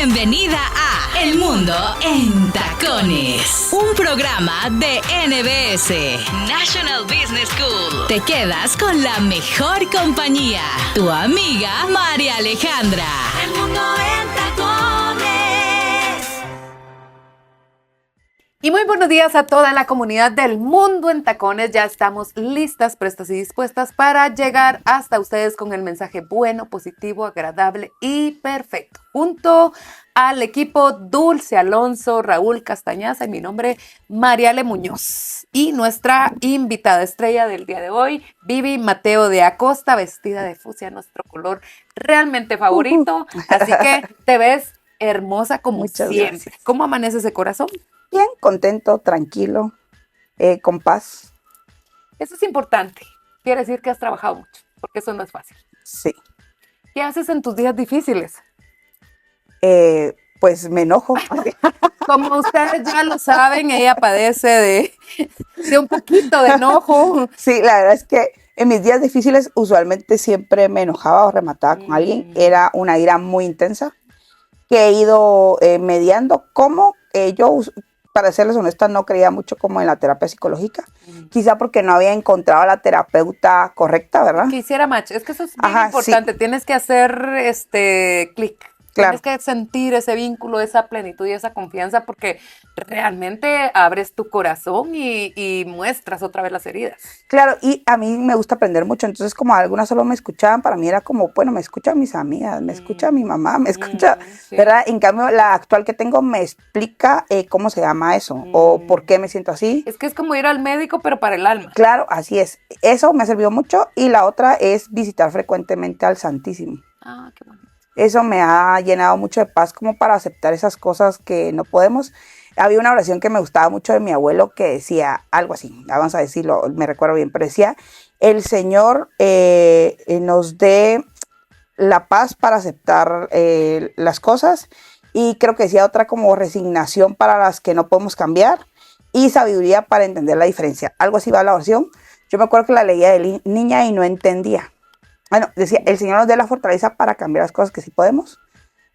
Bienvenida a El Mundo en Tacones, un programa de NBS, National Business School. Te quedas con la mejor compañía, tu amiga María Alejandra. El Mundo en Tacones. Y muy buenos días a toda la comunidad del Mundo en Tacones. Ya estamos listas, prestas y dispuestas para llegar hasta ustedes con el mensaje bueno, positivo, agradable y perfecto. Junto al equipo Dulce Alonso, Raúl Castañaza y mi nombre, Mariale Muñoz. Y nuestra invitada estrella del día de hoy, Vivi Mateo de Acosta, vestida de fucsia, nuestro color realmente favorito. Así que te ves hermosa como Muchas siempre. gracias. ¿Cómo amanece ese corazón? Bien, contento, tranquilo, con paz. Eso es importante. Quiere decir que has trabajado mucho, porque eso no es fácil. Sí. ¿Qué haces en tus días difíciles? Pues me enojo. Como ustedes ya lo saben, ella padece de un poquito de enojo. Sí, la verdad es que en mis días difíciles usualmente siempre me enojaba o remataba con alguien. Era una ira muy intensa que he ido mediando. Como para serles honesta, no creía mucho como en la terapia psicológica. Quizá porque no había encontrado a la terapeuta correcta, ¿verdad? Que hiciera match. Es que eso es bien Ajá, importante. sí. Tienes que hacer clic. Claro. Tienes que sentir ese vínculo, esa plenitud y esa confianza, porque realmente abres tu corazón y muestras otra vez las heridas. Claro, y a mí me gusta aprender mucho, entonces como algunas solo me escuchaban, para mí era como, bueno, me escuchan mis amigas, me escucha mi mamá, me escucha, Sí. ¿verdad? En cambio, la actual que tengo me explica cómo se llama eso, o por qué me siento así. Es que es como ir al médico, pero para el alma. Claro, así es. Eso me ha servido mucho, y la otra es visitar frecuentemente al Santísimo. Ah, qué bonito. Eso me ha llenado mucho de paz como para aceptar esas cosas que no podemos. Había una oración que me gustaba mucho de mi abuelo que decía algo así, vamos a decirlo, me recuerdo bien, pero decía, el Señor nos dé la paz para aceptar las cosas, y creo que decía otra como resignación para las que no podemos cambiar y sabiduría para entender la diferencia. Algo así va la oración. Yo me acuerdo que la leía de niña y no entendía. Bueno, decía, el Señor nos dé la fortaleza para cambiar las cosas que sí podemos,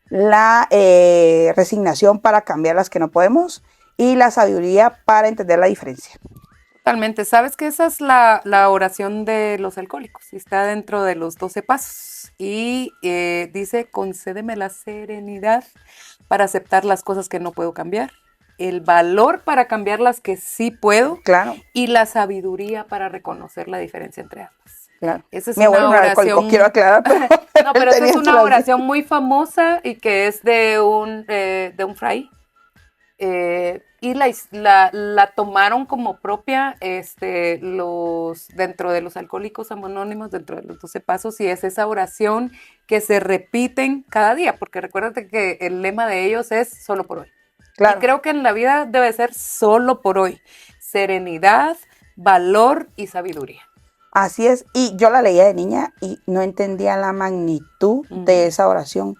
la resignación para cambiar las que no podemos, y la sabiduría para entender la diferencia. Totalmente. Sabes que esa es la oración de los alcohólicos y está dentro de los 12 pasos. Y dice, concédeme la serenidad para aceptar las cosas que no puedo cambiar, el valor para cambiar las que sí puedo, Claro, y la sabiduría para reconocer la diferencia entre ambas. claro. Esa es Mi abuelo una no era alcohólico, oración. quiero aclarar, pero No, pero esa tenía es una su- oración muy famosa y que es de un fray. Y la tomaron como propia dentro de los alcohólicos anónimos, dentro de los 12 pasos, y es esa oración que se repiten cada día, porque recuérdate que el lema de ellos es solo por hoy. Claro. Y creo que en la vida debe ser solo por hoy. Serenidad, valor y sabiduría. Así es, y yo la leía de niña y no entendía la magnitud de esa oración,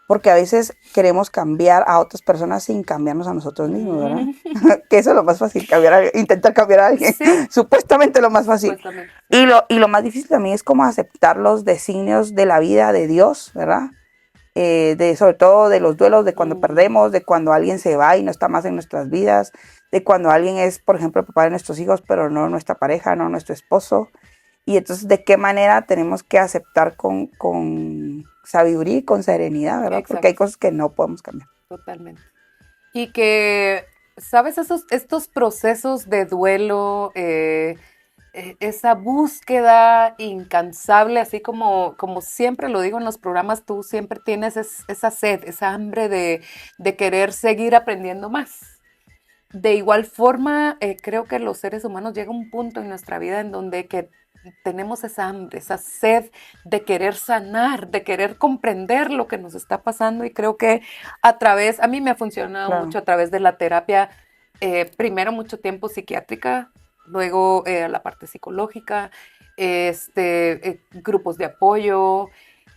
porque a veces queremos cambiar a otras personas sin cambiarnos a nosotros mismos, ¿verdad? Que eso es lo más fácil, intentar cambiar a alguien, Sí. supuestamente lo más fácil. Supuestamente. Y lo más difícil también es como aceptar los designios de la vida de Dios, ¿verdad? Sobre todo de los duelos, de cuando perdemos, de cuando alguien se va y no está más en nuestras vidas, de cuando alguien es, por ejemplo, el papá de nuestros hijos, pero no nuestra pareja, no nuestro esposo. Y entonces, ¿de qué manera tenemos que aceptar con sabiduría y con serenidad, ¿verdad? Exacto. Porque hay cosas que no podemos cambiar. Totalmente. Y que, ¿sabes? Estos procesos de duelo, esa búsqueda incansable, así como siempre lo digo en los programas, tú siempre tienes esa sed, esa hambre de querer seguir aprendiendo más. De igual forma, creo que los seres humanos llega un punto en nuestra vida en donde tenemos esa hambre, esa sed de querer sanar, de querer comprender lo que nos está pasando, y creo que a mí me ha funcionado Claro. mucho a través de la terapia, primero mucho tiempo psiquiátrica, luego la parte psicológica, grupos de apoyo,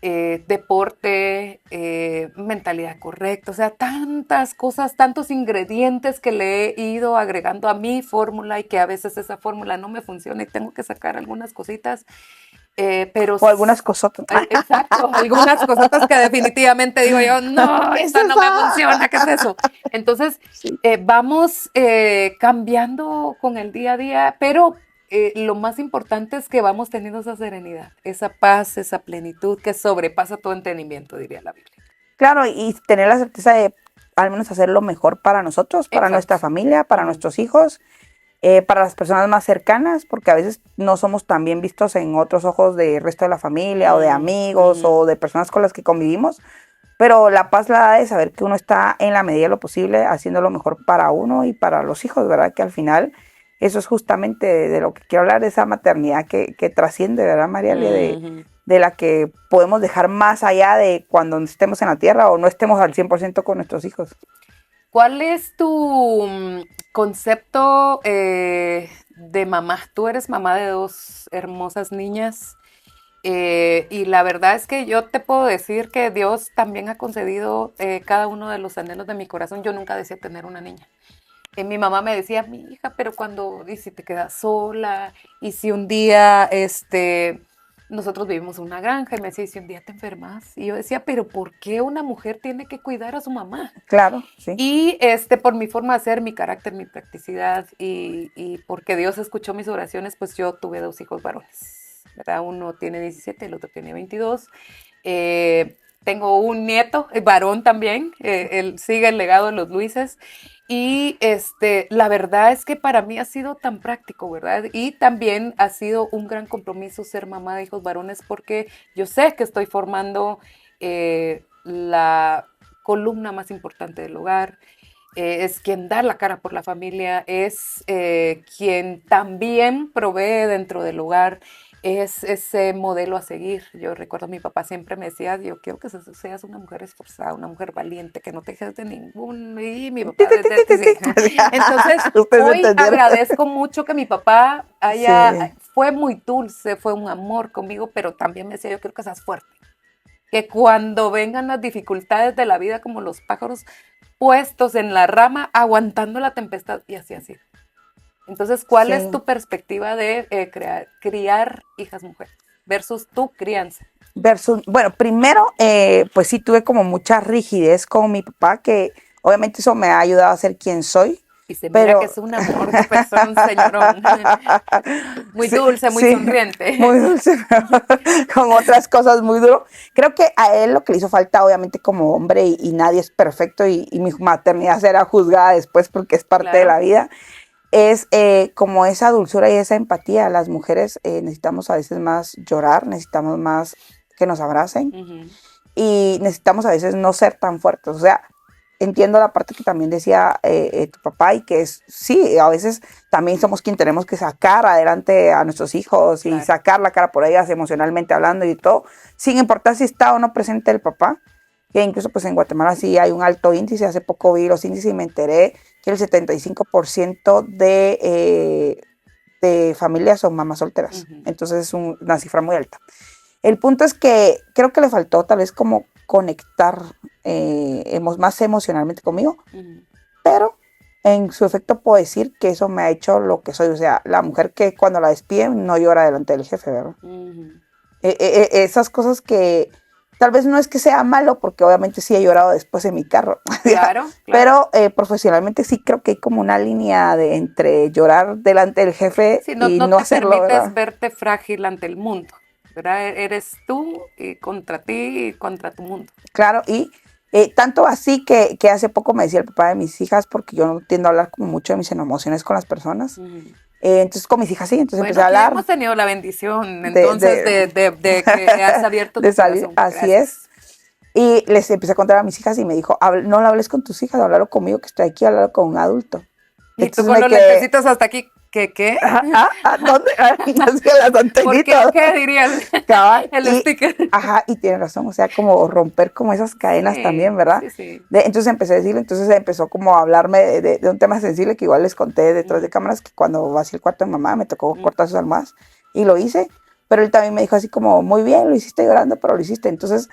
deporte, mentalidad correcta, o sea, tantas cosas, tantos ingredientes que le he ido agregando a mi fórmula y que a veces esa fórmula no me funciona y tengo que sacar algunas cositas. Pero O algunas cosas. exacto, algunas cositas que definitivamente digo yo, no, esto no me funciona, ¿qué es eso? Entonces, Sí. vamos cambiando con el día a día, pero lo más importante es que vamos teniendo esa serenidad, esa paz, esa plenitud que sobrepasa todo entendimiento, diría la Biblia. Claro, y tener la certeza de al menos hacer lo mejor para nosotros, para Exacto. nuestra familia, para nuestros hijos, para las personas más cercanas, porque a veces no somos tan bien vistos en otros ojos del resto de la familia o de amigos o de personas con las que convivimos, pero la paz la da de saber que uno está en la medida de lo posible haciendo lo mejor para uno y para los hijos, ¿verdad? Que al final eso es justamente de lo que quiero hablar, de esa maternidad que trasciende, ¿verdad, Mariale? De la que podemos dejar más allá de cuando estemos en la tierra o no estemos al 100% con nuestros hijos. ¿Cuál es tu concepto de mamá? Tú eres mamá de dos hermosas niñas y la verdad es que yo te puedo decir que Dios también ha concedido cada uno de los anhelos de mi corazón. Yo nunca deseé tener una niña. Mi mamá me decía, mi hija, pero cuando, y si te quedas sola, y si un día, nosotros vivimos en una granja, y me decía, y si un día te enfermas, y yo decía, pero ¿por qué una mujer tiene que cuidar a su mamá? Claro, sí. Y por mi forma de ser, mi carácter, mi practicidad, y porque Dios escuchó mis oraciones, pues yo tuve dos hijos varones, ¿verdad? Uno tiene 17, el otro tiene 22. Tengo un nieto, varón también, él sigue el legado de los Luises. Y la verdad es que para mí ha sido tan práctico, ¿verdad? Y también ha sido un gran compromiso ser mamá de hijos varones porque yo sé que estoy formando la columna más importante del hogar, es quien da la cara por la familia, es quien también provee dentro del hogar, es ese modelo a seguir. Yo recuerdo a mi papá siempre me decía, yo quiero que seas una mujer esforzada, una mujer valiente, que no te dejes de ningún... Y mi papá... Entonces, hoy agradezco mucho que mi papá fue muy dulce, fue un amor conmigo, pero también me decía, yo quiero que seas fuerte. Que cuando vengan las dificultades de la vida, como los pájaros puestos en la rama, aguantando la tempestad, y así. Entonces, ¿cuál es tu perspectiva de criar hijas mujeres versus tu crianza? Bueno, primero, pues sí tuve como mucha rigidez con mi papá, que obviamente eso me ha ayudado a ser quien soy. Y se mira que es un amor de persona, un señorón. Muy dulce, muy sonriente. Muy dulce, pero con otras cosas muy duro. Creo que a él lo que le hizo falta, obviamente, como hombre, y nadie es perfecto, y mi maternidad será juzgada después porque es parte de la vida, es como esa dulzura y esa empatía. Las mujeres necesitamos a veces más llorar, necesitamos más que nos abracen, y necesitamos a veces no ser tan fuertes. O sea, entiendo la parte que también decía tu papá, y que sí, a veces también somos quien tenemos que sacar adelante a nuestros hijos y sacar la cara por ellas emocionalmente hablando y todo, sin importar si está o no presente el papá, que incluso pues en Guatemala sí hay un alto índice. Hace poco vi los índices y me enteré que el 75% de familias son mamás solteras. Entonces es una cifra muy alta. El punto es que creo que le faltó tal vez como conectar más emocionalmente conmigo, pero en su efecto puedo decir que eso me ha hecho lo que soy. O sea, la mujer que cuando la despiden no llora delante del jefe, ¿verdad? Esas cosas que tal vez no es que sea malo, porque obviamente sí he llorado después en mi carro. Claro. Pero profesionalmente sí creo que hay como una línea entre llorar delante del jefe y no hacerlo, ¿verdad? No te permites verte frágil ante el mundo, ¿verdad? Eres tú y contra ti y contra tu mundo. Claro, y tanto así que hace poco me decía el papá de mis hijas, porque yo no tiendo a hablar como mucho de mis emociones con las personas. Entonces con mis hijas sí, entonces empecé a hablar. Hemos tenido la bendición entonces de que has abierto tu corazón. Así es. Y les empecé a contar a mis hijas y me dijo, no lo hables con tus hijas, háblalo conmigo que estoy aquí, háblalo con un adulto. Y tú con los lentecitos hasta aquí, ¿qué? ¿Dónde? ¿Por qué diría el sticker? Ajá, y tiene razón, o sea, como romper como esas cadenas también, ¿verdad? Sí. Entonces empecé a decirle, entonces empezó como a hablarme de un tema sensible que igual les conté detrás de cámaras, que cuando vacié el cuarto de mamá me tocó cortar sus almohadas, y lo hice, pero él también me dijo así como, muy bien, lo hiciste llorando, pero lo hiciste. Entonces,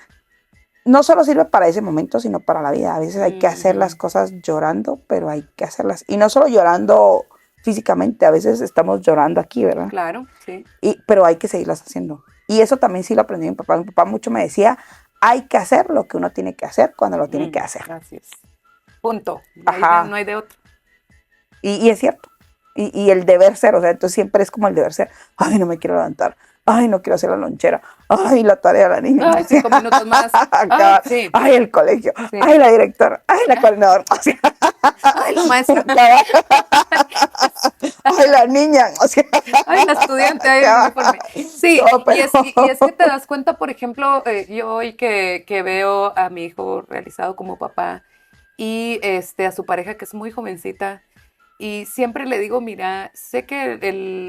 no solo sirve para ese momento, sino para la vida. A veces hay que hacer las cosas llorando, pero hay que hacerlas, y no solo llorando físicamente, a veces estamos llorando aquí, ¿verdad? Claro, sí. Pero hay que seguirlas haciendo. Y eso también sí lo aprendí de mi papá. Mi papá mucho me decía, hay que hacer lo que uno tiene que hacer cuando lo tiene que hacer. Así es. Punto. Ajá. No hay de otro. Y es cierto. Y el deber ser, o sea, entonces siempre es como el deber ser. Ay, no me quiero levantar. Ay, no quiero hacer la lonchera. Ay, la tarea de la niña. Ay, 5 minutos más. Ay, Sí. Ay, el colegio. Sí. Ay, la directora. Ay, la coordinadora. O sea, Ay, la maestra. ay, la niña. O sea, Ay, la estudiante. Ay, el uniforme. Sí, No, pero- y es que te das cuenta, por ejemplo, yo hoy que veo a mi hijo realizado como papá y a su pareja que es muy jovencita. Y siempre le digo, mira, sé que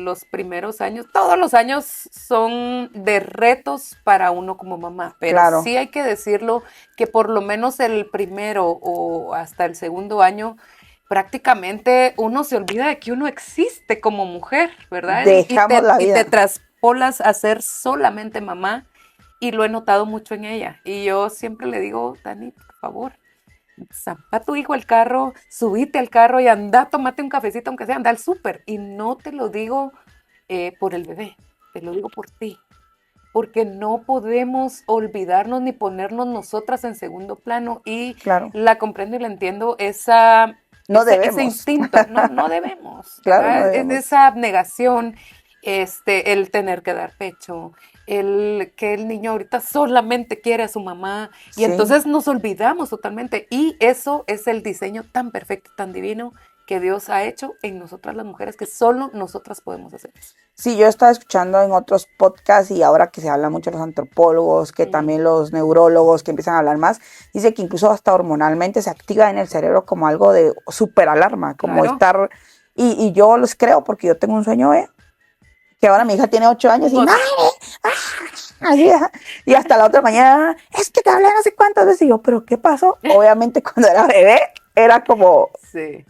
los primeros años, todos los años son de retos para uno como mamá, pero Claro. sí hay que decirlo que por lo menos el primero o hasta el segundo año, prácticamente uno se olvida de que uno existe como mujer, ¿verdad? Dejamos la Y vida. te traspolas a ser solamente mamá y lo he notado mucho en ella. Y yo siempre le digo, Dani, por favor, zampa a tu hijo al carro, subite al carro y anda, tomate un cafecito, aunque sea, anda al súper. Y no te lo digo por el bebé, te lo digo por ti. Porque no podemos olvidarnos ni ponernos nosotras en segundo plano. Y Claro. la comprendo y la entiendo, No ese debemos. instinto. No debemos. Claro, no ¿verdad? debemos. Esa abnegación, el tener que dar pecho, que el niño ahorita solamente quiere a su mamá y Sí. entonces nos olvidamos totalmente y eso es el diseño tan perfecto, tan divino que Dios ha hecho en nosotras las mujeres, que solo nosotras podemos hacer eso. Sí, yo estaba escuchando en otros podcasts y ahora que se habla mucho de los antropólogos, que también los neurólogos que empiezan a hablar más, dice que incluso hasta hormonalmente se activa en el cerebro como algo de super alarma, como Claro. estar, y yo los creo porque yo tengo un sueño, que ahora mi hija tiene 8 años y Pues- así, y hasta la otra mañana, es que te hablé no sé cuántas veces, y yo, pero ¿qué pasó? Obviamente cuando era bebé, era como, Sí.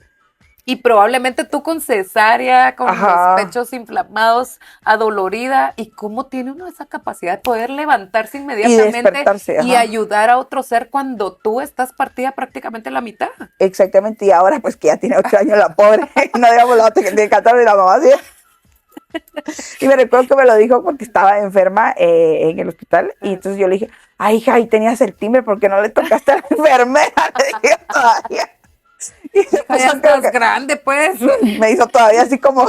Y probablemente tú con cesárea, con Ajá. los pechos inflamados, adolorida, y cómo tiene uno esa capacidad de poder levantarse inmediatamente despertarse, y ajá. ayudar a otro ser cuando tú estás partida prácticamente a la mitad. exactamente, y ahora pues que ya tiene 8 años la pobre, no digamos la otra que tiene 14 y la mamá así. Y me recuerdo que me lo dijo porque estaba enferma en el hospital y entonces yo le dije, ay hija, ahí tenías el timbre porque no le tocaste a la enfermera, le dije todavía. Y se Ya puso, creo estás que- grande, pues. me hizo todavía así como,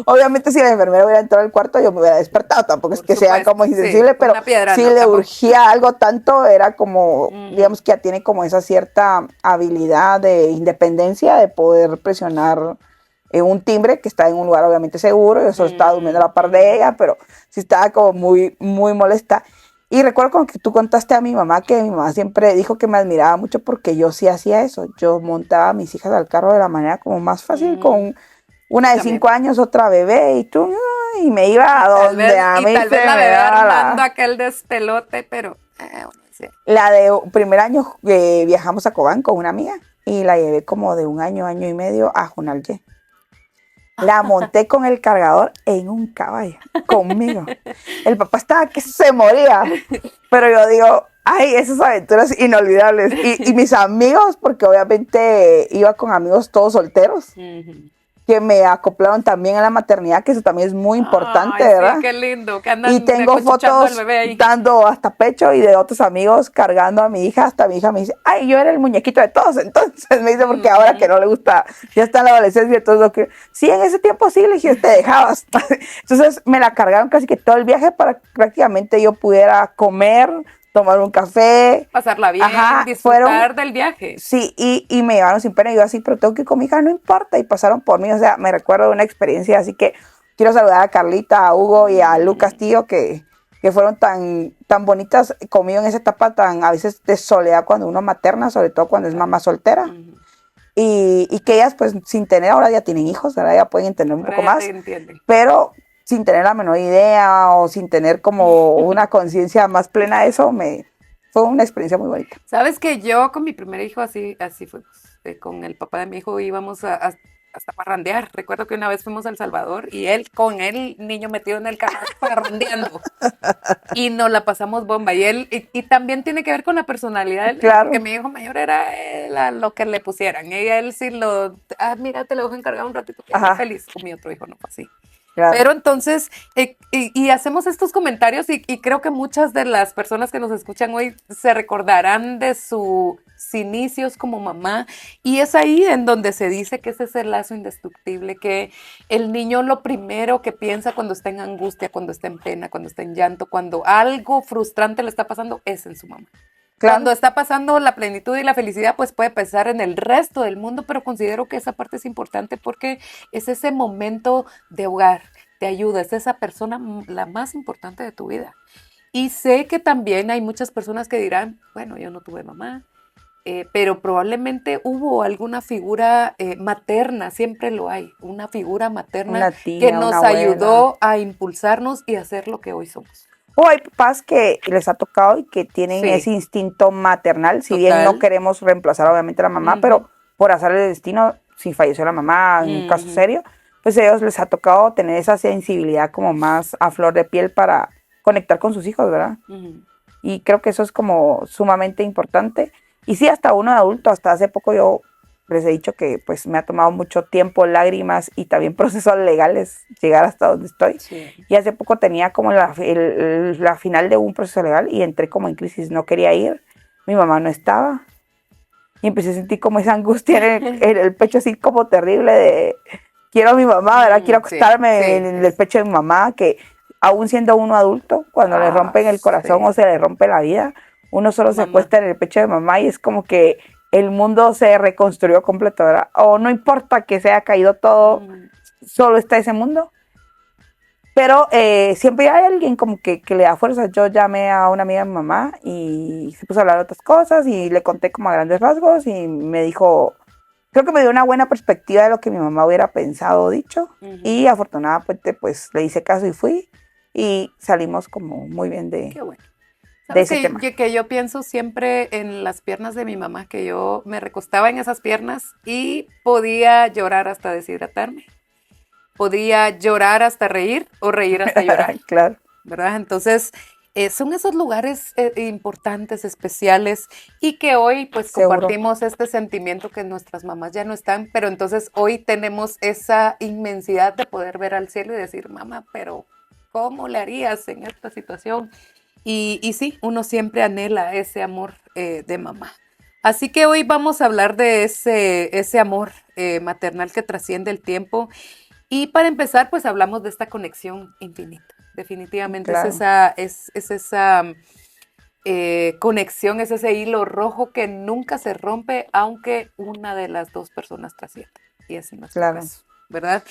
obviamente si la enfermera hubiera entrado al cuarto yo me hubiera despertado, tampoco es Por que sea supuesto, como sí, insensible, pero una piedra, si no, le tampoco. urgía algo tanto, era como, Ujú. digamos que ya tiene como esa cierta habilidad de independencia de poder presionar un timbre que está en un lugar obviamente seguro, yo solo estaba durmiendo a la par de ella, pero sí estaba como muy, muy molesta. Y recuerdo como que tú contaste a mi mamá que mi mamá siempre dijo que me admiraba mucho porque yo sí hacía eso. Yo montaba a mis hijas al carro de la manera como más fácil, con una de También. 5 años, otra bebé, y tú, y me iba a donde a mí Tal vez se la me bebé daba armando aquel despelote, pero bueno, sí. La de primer año viajamos a Cobán con una amiga y la llevé como de un año, año y medio a Junalye. La monté con el cargador en un caballo, conmigo. El papá estaba que se moría, pero yo digo, ay, esas aventuras inolvidables. Y mis amigos, porque obviamente iba con amigos todos solteros, Ujú. que me acoplaron también a la maternidad, que eso también es muy importante, Ay, ¿verdad? Sí, qué lindo, que andan Y tengo acuchuchando fotos al bebé ahí. dando hasta pecho y de otros amigos cargando a mi hija. Hasta mi hija me dice, ay, yo era el muñequito de todos. Entonces me dice, porque ahora que no le gusta, ya está en la adolescencia, entonces lo que, sí, en ese tiempo sí, le dije, te dejabas. Entonces me la cargaron casi que todo el viaje para que prácticamente yo pudiera comer, tomar un café. Pasarla bien, Ajá, disfrutar fueron- del viaje. Sí, y me llevaron sin pena. Y yo así, pero tengo que ir con mi hija, no importa. Y pasaron por mí. O sea, me recuerdo de una experiencia. Así que quiero saludar a Carlita, a Hugo y a Lucas, tío, que fueron tan bonitas conmigo en esa etapa tan a veces de soledad cuando uno materna, sobre todo cuando es mamá soltera. Ujú. Y que ellas, pues, sin tener, ahora ya tienen hijos, ahora ya pueden entender un Ahora poco ya más. te entienden. Pero sin tener la menor idea o sin tener como una conciencia más plena de eso, fue una experiencia muy bonita. Sabes que yo con mi primer hijo así fuimos. Con el papá de mi hijo íbamos hasta parrandear. Recuerdo que una vez fuimos a El Salvador y él con el niño metido en el carro parrandeando. Y nos la pasamos bomba. Y también tiene que ver con la personalidad. Claro. Porque mi hijo mayor era lo que le pusieran. Y él sí mira, te lo dejo encargado un ratito. Que Ajá. feliz. Con mi otro hijo no fue así. Claro. Pero entonces, y hacemos estos comentarios y creo que muchas de las personas que nos escuchan hoy se recordarán de sus inicios como mamá, y es ahí en donde se dice que ese es el lazo indestructible, que el niño lo primero que piensa cuando está en angustia, cuando está en pena, cuando está en llanto, cuando algo frustrante le está pasando, es en su mamá. Claro. Cuando está pasando la plenitud y la felicidad, pues puede pensar en el resto del mundo, pero considero que esa parte es importante porque es ese momento de hogar, de ayuda, es esa persona la más importante de tu vida. Y sé que también hay muchas personas que dirán, bueno, yo no tuve mamá, pero probablemente hubo alguna figura materna, siempre lo hay, una figura materna Una tía, que nos una abuela. ayudó a impulsarnos y a ser lo que hoy somos. O hay papás que les ha tocado y que tienen Sí. ese instinto maternal, si Total. bien no queremos reemplazar obviamente a la mamá, Ujú. pero por azar del destino, si falleció la mamá en un caso Ujú. serio, pues a ellos les ha tocado tener esa sensibilidad como más a flor de piel para conectar con sus hijos, ¿verdad? Ujú. Y creo que eso es como sumamente importante. Y sí, hasta uno de adulto, hasta hace poco yo les he dicho que pues me ha tomado mucho tiempo, lágrimas y también procesos legales llegar hasta donde estoy. Sí. Y hace poco tenía como la final de un proceso legal y entré como en crisis, no quería ir, mi mamá no estaba. Y empecé a sentir como esa angustia en el pecho así como terrible de quiero a mi mamá, ¿verdad? Quiero Sí, acostarme sí. en el pecho de mi mamá, que aún siendo uno adulto, cuando le rompen el corazón Sí. o se le rompe la vida, uno solo se Mamá. acuesta en el pecho de mamá y es como que el mundo se reconstruyó completo, ¿verdad? O no importa que se haya caído todo, Mm. solo está ese mundo. Pero siempre hay alguien como que le da fuerza. Yo llamé a una amiga de mi mamá y se puso a hablar de otras cosas y le conté como a grandes rasgos y me dijo, creo que me dio una buena perspectiva de lo que mi mamá hubiera pensado o dicho. Ujú. Y afortunadamente pues le hice caso y fui y salimos como muy bien Qué de bueno. ese ¿Sabes tema. que yo pienso siempre en las piernas de mi mamá, que yo me recostaba en esas piernas y podía llorar hasta deshidratarme? Podía llorar hasta reír o reír hasta llorar, Claro. ¿verdad? Entonces, son esos lugares importantes, especiales, y que hoy pues Seguro. compartimos este sentimiento que nuestras mamás ya no están, pero entonces hoy tenemos esa inmensidad de poder ver al cielo y decir, mamá, pero ¿cómo le harías en esta situación? Y sí, uno siempre anhela ese amor de mamá. Así que hoy vamos a hablar de ese amor maternal que trasciende el tiempo. Y para empezar, pues hablamos de esta conexión infinita. Definitivamente Claro. es esa conexión, es ese hilo rojo que nunca se rompe, aunque una de las dos personas trascienda. Y es nuestro Claro. caso, ¿verdad?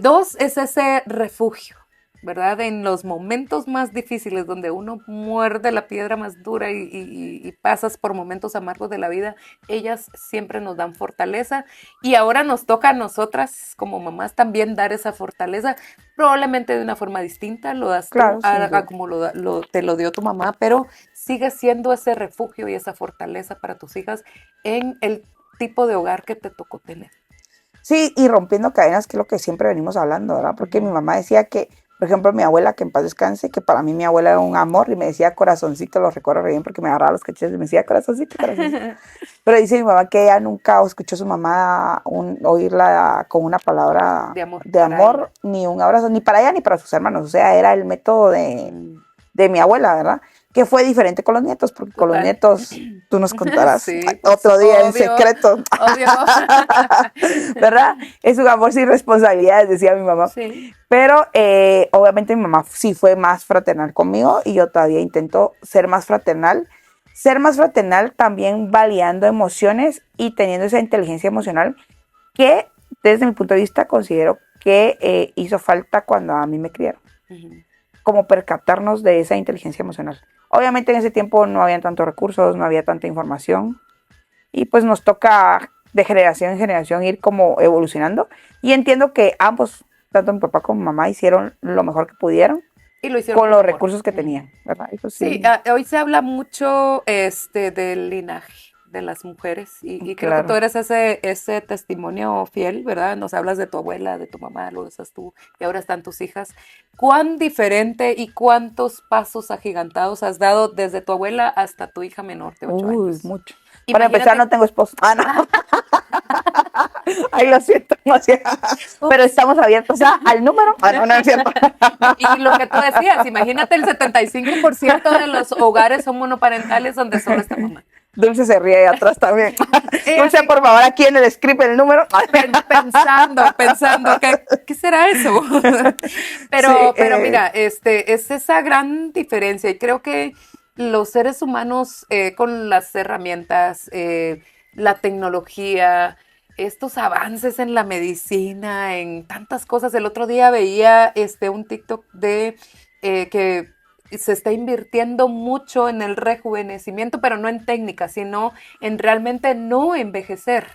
Dos, es ese refugio, ¿verdad? En los momentos más difíciles donde uno muerde la piedra más dura y pasas por momentos amargos de la vida, ellas siempre nos dan fortaleza y ahora nos toca a nosotras como mamás también dar esa fortaleza, probablemente de una forma distinta, lo das Claro, tú sin duda. como te lo dio tu mamá, pero sigue siendo ese refugio y esa fortaleza para tus hijas en el tipo de hogar que te tocó tener. Sí, y rompiendo cadenas, que es lo que siempre venimos hablando, ¿verdad? Porque Ujú. mi mamá decía que, por ejemplo, mi abuela, que en paz descanse, que para mí mi abuela era un amor y me decía corazoncito, lo recuerdo re bien porque me agarraba los cachetes y me decía corazoncito, corazoncito. Pero dice mi mamá que ella nunca escuchó a su mamá oírla con una palabra De amor para ella. ni un abrazo, ni para ella ni para sus hermanos. O sea, era el método de mi abuela, ¿verdad? Que fue diferente con los nietos, porque con los Total. nietos tú nos contarás Sí, pues, otro día en obvio, secreto. obvio. ¿Verdad? Es un amor sin responsabilidades, decía mi mamá. Sí. Pero obviamente mi mamá sí fue más fraternal conmigo y yo todavía intento ser más fraternal. Ser más fraternal también validando emociones y teniendo esa inteligencia emocional que desde mi punto de vista considero que hizo falta cuando a mí me criaron. Ujú. Como percatarnos de esa inteligencia emocional. Obviamente en ese tiempo no habían tantos recursos, no había tanta información y pues nos toca de generación en generación ir como evolucionando y entiendo que ambos, tanto mi papá como mi mamá, hicieron lo mejor que pudieron Y lo hicieron con los amor. recursos que Ujú. tenían, ¿verdad? Eso Sí, hoy se habla mucho del linaje de las mujeres y creo que Claro. tú eres ese testimonio fiel, ¿verdad? Nos hablas de tu abuela, de tu mamá, lo estás tú y ahora están tus hijas. ¿Cuán diferente y cuántos pasos agigantados has dado desde tu abuela hasta tu hija menor de 8 Uy, años? mucho. Para Imagínate- empezar, no tengo esposo. Ah, no. Ay, lo siento. Pero estamos abiertos al número. No, no es cierto. Y lo que tú decías, imagínate el 75% de los hogares son monoparentales donde solo está mamá. Dulce se ríe ahí atrás también. Dulce, por favor, aquí en el script el número. Pensando, ¿qué será eso? Pero mira, es esa gran diferencia y creo que los seres humanos con las herramientas, la tecnología, estos avances en la medicina, en tantas cosas. El otro día veía un TikTok de que se está invirtiendo mucho en el rejuvenecimiento, pero no en técnica, sino en realmente no envejecer.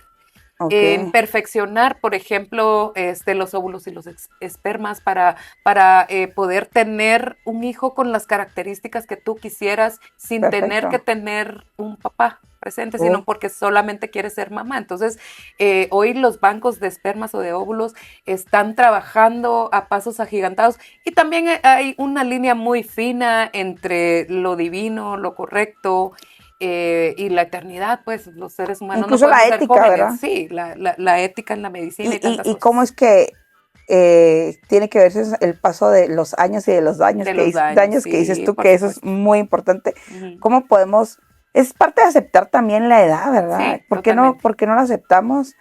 En perfeccionar, por ejemplo, los óvulos y los espermas para poder tener un hijo con las características que tú quisieras sin tener que tener un papá presente, sino porque solamente quieres ser mamá. Entonces, hoy los bancos de espermas o de óvulos están trabajando a pasos agigantados y también hay una línea muy fina entre lo divino, lo correcto, y la eternidad, pues los seres humanos incluso no la podemos ser ética, jóvenes. ¿verdad? Sí, la ética en la medicina y tantas y cómo es que tiene que verse el paso de los años y de los daños, sí, que dices tú, por que eso supuesto. es muy importante. ¿Cómo podemos? Es parte de aceptar también la edad, ¿verdad? Sí, ¿Por qué no lo aceptamos?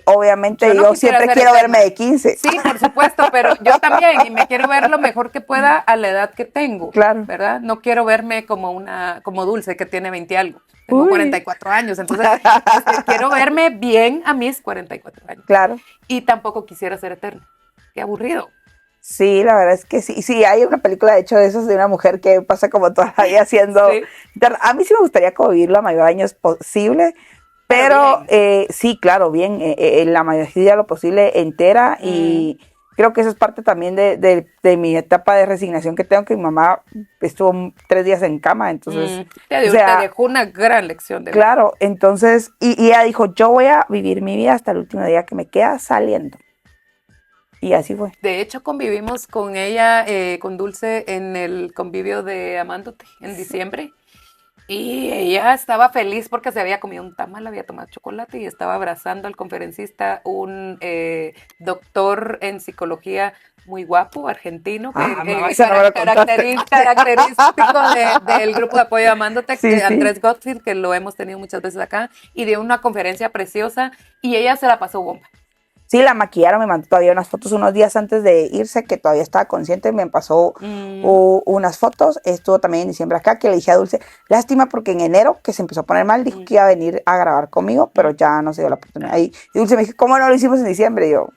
Obviamente no yo quisiera siempre ser quiero eterna. verme de 15. Sí, por supuesto, pero yo también, y me quiero ver lo mejor que pueda a la edad que tengo, Claro. ¿verdad? No quiero verme como Dulce, que tiene 20 y algo. Tengo 44 años, entonces quiero verme bien a mis 44 años. Claro. Y tampoco quisiera ser eterna. Qué aburrido. Sí, la verdad es que sí. Sí, hay una película, de hecho, de esas de una mujer que pasa como toda la vida haciendo... Sí. A mí sí me gustaría como vivir la mayor de años posible, pero sí, claro, bien, en la mayoría de lo posible entera y creo que eso es parte también de mi etapa de resignación que tengo, que mi mamá estuvo 3 días en cama, entonces... Te dejó una gran lección de vida. Claro, entonces, y ella dijo, yo voy a vivir mi vida hasta el último día que me queda saliendo. Y así fue. De hecho, convivimos con ella, con Dulce, en el convivio de Amándote en diciembre. Y ella estaba feliz porque se había comido un tamal, había tomado chocolate y estaba abrazando al conferencista, un doctor en psicología muy guapo, argentino, característico del grupo de apoyo de Amándote, sí, Andrés Gottfried, que lo hemos tenido muchas veces acá, y dio una conferencia preciosa y ella se la pasó bomba. Sí, la maquillaron, me mandó todavía unas fotos unos días antes de irse, que todavía estaba consciente, me pasó unas fotos. Estuvo también en diciembre acá, que le dije a Dulce, lástima porque en enero, que se empezó a poner mal, dijo que iba a venir a grabar conmigo, pero ya no se dio la oportunidad. Y Dulce me dijo, ¿cómo no lo hicimos en diciembre? Y yo,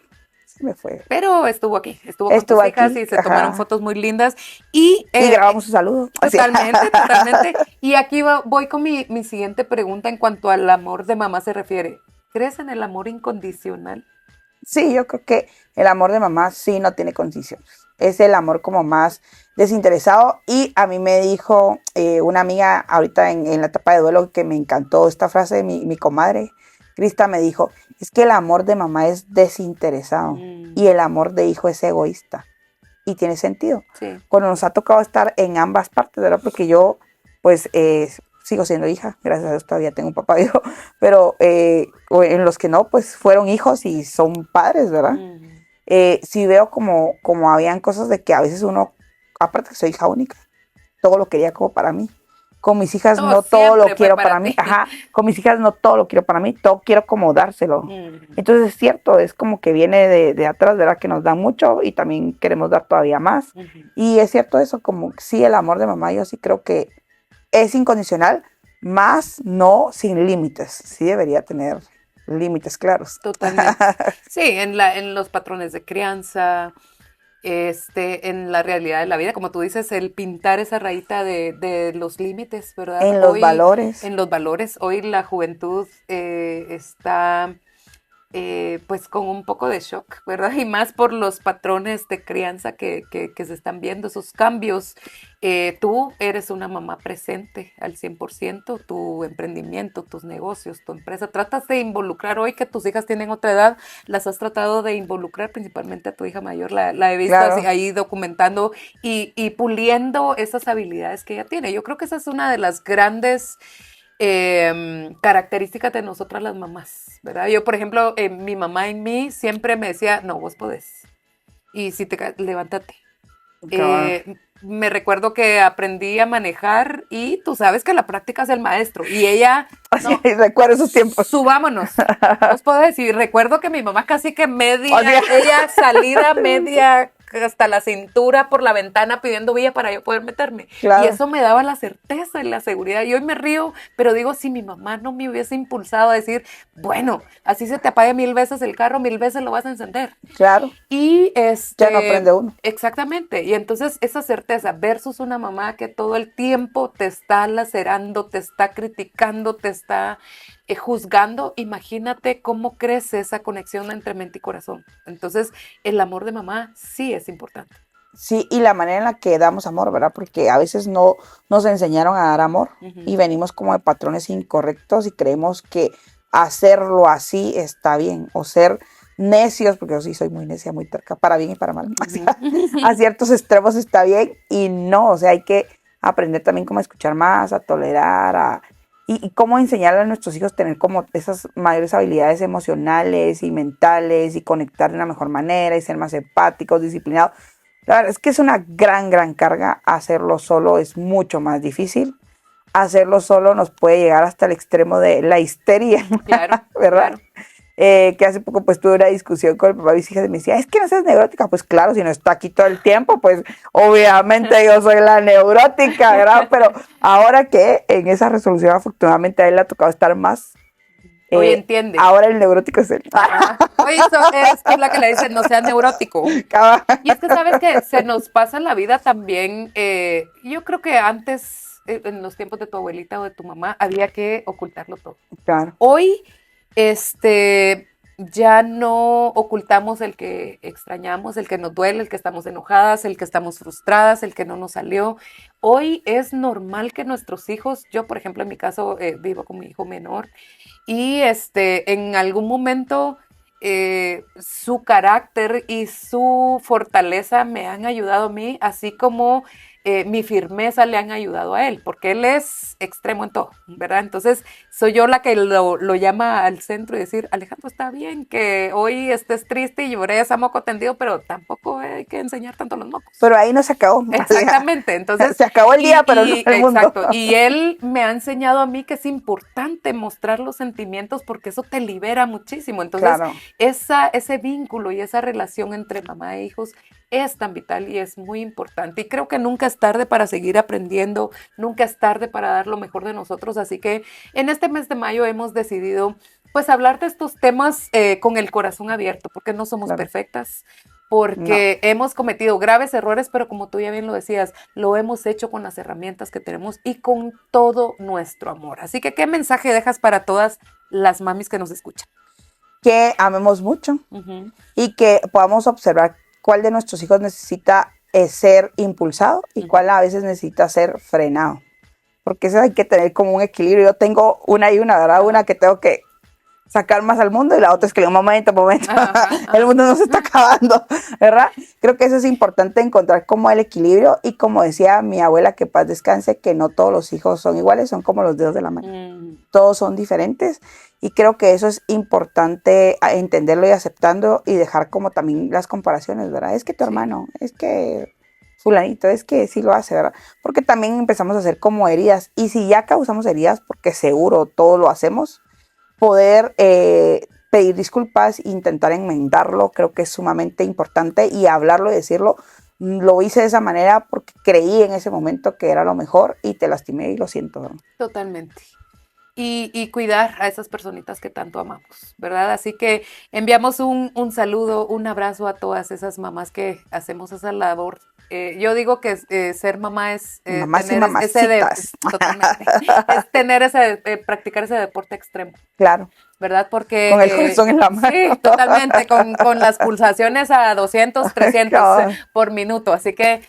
se me fue. Pero estuvo aquí, estuvo con tus hijas y se tomaron fotos muy lindas. Y grabamos su saludo. Totalmente. Y aquí voy con mi siguiente pregunta en cuanto al amor de mamá se refiere. ¿Crees en el amor incondicional? Sí, yo creo que el amor de mamá sí no tiene condiciones. Es el amor como más desinteresado. Y a mí me dijo una amiga ahorita en la etapa de duelo que me encantó esta frase de mi comadre, Crista, me dijo, es que el amor de mamá es desinteresado y el amor de hijo es egoísta. Y tiene sentido. Sí. Cuando nos ha tocado estar en ambas partes, ¿verdad? Porque yo, pues... sigo siendo hija, gracias a Dios todavía tengo un papá viejo, pero en los que no, pues fueron hijos y son padres, ¿verdad? Sí veo como habían cosas de que a veces uno, aparte que soy hija única, todo lo quería como para mí. Con mis hijas no todo lo quiero para mí. Ajá, con mis hijas no todo lo quiero para mí, todo quiero como dárselo. Entonces es cierto, es como que viene de atrás, ¿verdad? Que nos da mucho y también queremos dar todavía más. Y es cierto eso, como sí el amor de mamá, yo sí creo que es incondicional, más no sin límites. Sí debería tener límites claros. Totalmente. Sí, en los patrones de crianza, en la realidad de la vida, como tú dices, el pintar esa rayita de los límites, ¿verdad? En los valores. En los valores. Hoy la juventud está... pues con un poco de shock, ¿verdad? Y más por los patrones de crianza que se están viendo, esos cambios. Tú eres una mamá presente al 100%, tu emprendimiento, tus negocios, tu empresa. Tratas de involucrar, hoy que tus hijas tienen otra edad, las has tratado de involucrar, principalmente a tu hija mayor, la he visto claro. Ahí documentando y puliendo esas habilidades que ella tiene. Yo creo que esa es una de las grandes características de nosotras las mamás, ¿verdad? Yo, por ejemplo, mi mamá en mí siempre me decía, no, vos podés. Y si te caes, levántate. Me recuerdo que aprendí a manejar y tú sabes que la práctica es el maestro. Y ella, no, recuerdo esos tiempos. Subámonos. Vos podés. Y recuerdo que mi mamá casi que ella salida media hasta la cintura por la ventana pidiendo vía para yo poder meterme. Claro. Y eso me daba la certeza y la seguridad. Y hoy me río, pero digo, si mi mamá no me hubiese impulsado a decir, bueno, así se te apague 1000 veces el carro, 1000 veces lo vas a encender. Claro. Y ya no aprende uno. Exactamente. Y entonces esa certeza versus una mamá que todo el tiempo te está lacerando, te está criticando, te está juzgando, imagínate cómo crece esa conexión entre mente y corazón. Entonces, el amor de mamá sí es importante. Sí, y la manera en la que damos amor, ¿verdad? Porque a veces no nos enseñaron a dar amor y venimos como de patrones incorrectos y creemos que hacerlo así está bien, o ser necios, porque yo sí soy muy necia, muy terca, para bien y para mal. O sea, a ciertos extremos está bien y no, o sea, hay que aprender también cómo escuchar más, a tolerar, y cómo enseñarle a nuestros hijos a tener como esas mayores habilidades emocionales y mentales y conectar de una mejor manera y ser más empáticos, disciplinados. La verdad es que es una gran carga. Hacerlo solo es mucho más difícil. Hacerlo solo nos puede llegar hasta el extremo de la histeria. Claro, ¿verdad? Claro. Que hace poco pues tuve una discusión con el papá de mis hijas y me decía, es que no seas neurótica. Pues claro, si no está aquí todo el tiempo, pues obviamente yo soy la neurótica, ¿verdad? Pero ahora que en esa resolución afortunadamente a él le ha tocado estar más. Hoy entiende. Ahora el neurótico es él. Oye, es la que le dice, no seas neurótico. Y es que sabes que se nos pasa la vida también. Yo creo que antes, en los tiempos de tu abuelita o de tu mamá, había que ocultarlo todo. Claro. Hoy, ya no ocultamos el que extrañamos, el que nos duele, el que estamos enojadas, el que estamos frustradas, el que no nos salió. Hoy es normal que nuestros hijos, yo por ejemplo en mi caso vivo con mi hijo menor, y en algún momento su carácter y su fortaleza me han ayudado a mí, así como mi firmeza le han ayudado a él, porque él es extremo en todo, ¿verdad? Entonces soy yo la que lo llama al centro y decir, Alejandro, está bien que hoy estés triste y llores a moco tendido, pero tampoco hay que enseñar tanto los mocos. Pero ahí no se acabó. Exactamente, entonces se acabó el día, pero no el mundo. Exacto, y él me ha enseñado a mí que es importante mostrar los sentimientos porque eso te libera muchísimo. Entonces, claro, ese vínculo y esa relación entre mamá e hijos es tan vital y es muy importante. Y creo que nunca es tarde para seguir aprendiendo, nunca es tarde para dar lo mejor de nosotros. Así que en este mes de mayo hemos decidido pues hablar de estos temas con el corazón abierto, porque no somos perfectas, porque hemos cometido graves errores, pero como tú ya bien lo decías, lo hemos hecho con las herramientas que tenemos y con todo nuestro amor. Así que, ¿qué mensaje dejas para todas las mamis que nos escuchan? Que amemos mucho y que podamos observar cuál de nuestros hijos necesita ser impulsado y cuál a veces necesita ser frenado. Porque eso hay que tener como un equilibrio. Yo tengo una y una, ¿verdad? Una que tengo que sacar más al mundo y la otra es que un momento, el mundo no se está acabando, ¿verdad? Creo que eso es importante, encontrar como el equilibrio y como decía mi abuela, que paz descanse, que no todos los hijos son iguales, son como los dedos de la mano. Todos son diferentes y creo que eso es importante entenderlo y aceptando y dejar como también las comparaciones, ¿verdad? Es que tu hermano, es que fulanito, es que sí lo hace, ¿verdad? Porque también empezamos a hacer como heridas y si ya causamos heridas, porque seguro todo lo hacemos, poder pedir disculpas e intentar enmendarlo, creo que es sumamente importante y hablarlo y decirlo. Lo hice de esa manera porque creí en ese momento que era lo mejor y te lastimé y lo siento, ¿verdad? Totalmente. Y cuidar a esas personitas que tanto amamos, ¿verdad? Así que enviamos un saludo, un abrazo a todas esas mamás que hacemos esa labor. Yo digo que ser mamá es practicar ese deporte extremo. Claro. ¿Verdad? Porque con el corazón en la mano. Sí, totalmente, con las pulsaciones a 200, 300 por minuto. Así que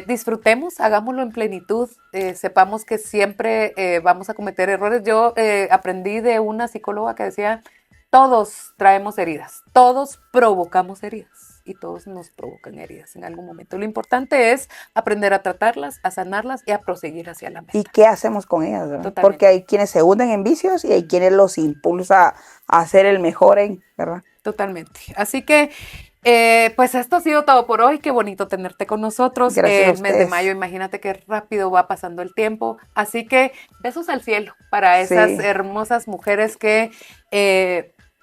disfrutemos, hagámoslo en plenitud, sepamos que siempre vamos a cometer errores. Yo aprendí de una psicóloga que decía, todos traemos heridas, todos provocamos heridas. y todos nos provocan heridas en algún momento. Lo importante es aprender a tratarlas, a sanarlas y a proseguir hacia la meta. ¿Y qué hacemos con ellas? ¿Verdad? Totalmente. Porque hay quienes se hunden en vicios y hay quienes los impulsa a ser el mejor en, ¿verdad? Totalmente. Así que, pues esto ha sido todo por hoy. Qué bonito tenerte con nosotros. Gracias a El mes de ustedes. mayo, imagínate qué rápido va pasando el tiempo. Así que besos al cielo para esas Sí. hermosas mujeres que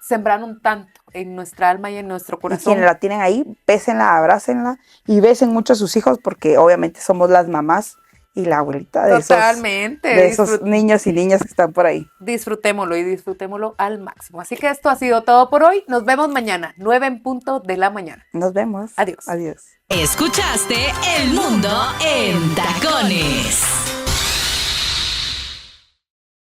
sembraron tanto en nuestra alma y en nuestro Y corazón. quienes la tienen ahí, bésenla, abrácenla y besen mucho a sus hijos porque obviamente somos las mamás y la abuelita de Totalmente. esos niños y niñas que están por ahí. Disfrutémoslo y disfrutémoslo al máximo. Así que esto ha sido todo por hoy. Nos vemos mañana, 9 en punto de la mañana. Nos vemos. Adiós. Adiós. Escuchaste El Mundo en Tacones.